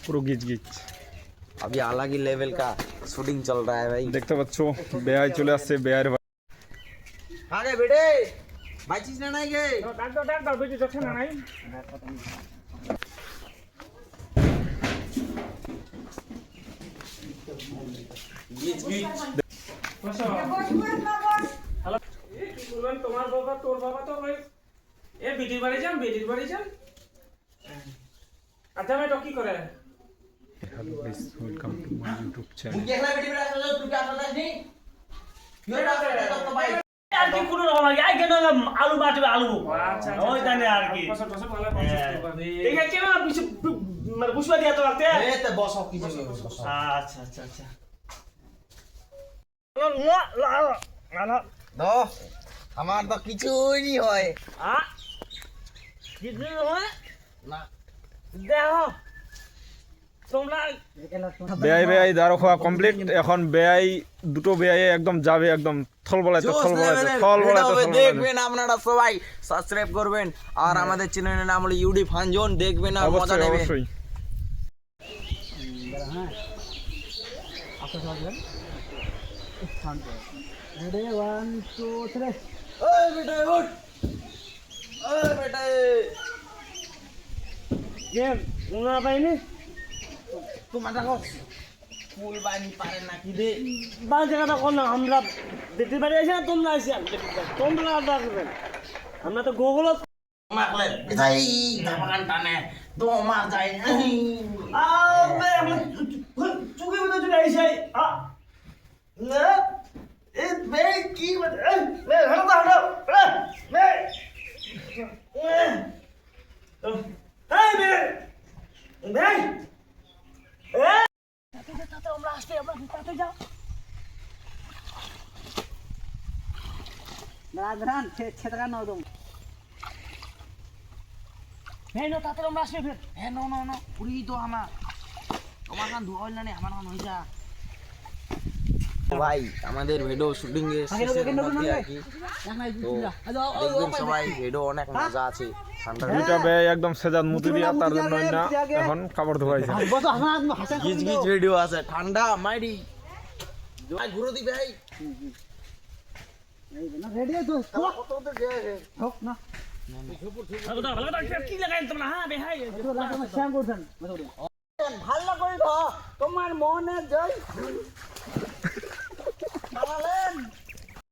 পুরো গিজ গিজ। अभी अलग ही लेवल का शूटिंग चल रहा है भाई। দেখতে পাচ্ছ বেয়াই চলে আসছে, বেয়ার आगे बेटे भाई चीज ना नहीं गए ডাক দাও বেটি যাচ্ছে না নাই। गीच गीच হ্যালো কি বলবেন তোমার বাবা তোর বাবা তো ভাই এ বেটির বাড়ি যান আচ্ছা ভাই তো কি করে hello guys, welcome to my YouTube channel. देखला बेटी बेटा चलो तू क्या करता है नहीं ये ना तो भाई আর কি কোনো রকম আর কি আই কেন আলু বাটবে আলু আচ্ছা ওই জানে আর কি বসে বসে ভালো বসে করবে এই কেন কিছু মানে বুঝবা দিয়া তো রাখতে ए तो बॉस ऑफ कीजिए बॉस আচ্ছা আচ্ছা আচ্ছা दो हमार तो কিছুই नहीं হয় আ কিছু হয় না দেখো তোমরা বেয়াই বেয়াই দাঁড়ো খাওয়া কমপ্লিট। এখন বেয়াই দুটো বেয়াই একদম যাবে, একদম থল বলাইতে দেখবেন আপনারা সবাই সাবস্ক্রাইব করবেন আর আমাদের চ্যানেলের নাম হলো ইউডি ফানজোন, দেখবেন আর মজা অবশ্যই নেবেন। অবশ্যই। ওই বেটা উঠ ওই বেটা গেম না পাইনি তোমার দেখো ফুল বানি পারে নাকি রে বাল জায়গাটা কোন আমরা বেটির বাড়ি আছি না তোমরা আছি তোমরা ডাকবেন আমরা তো গুগল মারলে যাই দাবাগান টানে তো মার যায় আবে আমরা চুকে মতো চলে আইছি আ না এ বে কি মানে বে হলো হলো বে এই বে বে এ তাতে আমরা আসতে আমরা তাতে যাও রাজরান ছেদকা নাও দম এই নো তাতে আমরা আসবে ফের হ্যাঁ নো নো নো পুরি তো আমার তোমার কান ধোয়া হইল না আমার কান হই যা ভাই আমাদের ভিডিও শুটিং এর শেষের মধ্যে আর কি তো দেখবেন সবাই ভিডিও অনেক মজা আছে ঠান্ডা দুইটা বেয়াই একদম সেজাদ মুতি দিয়া, তার জন্য না এখন কাপড় ধোয়াইছে। বস হাসান গিজ গিজ ভিডিও আছে ঠান্ডা মাইরি ভাই ঘুরো দি ভাই রেডি তো হোক না ভালো কি লাগাই তোমরা হ্যাঁ বে হাই তো রাজরান শ্যাম করছেন ভালো করে তোমার মনে জয়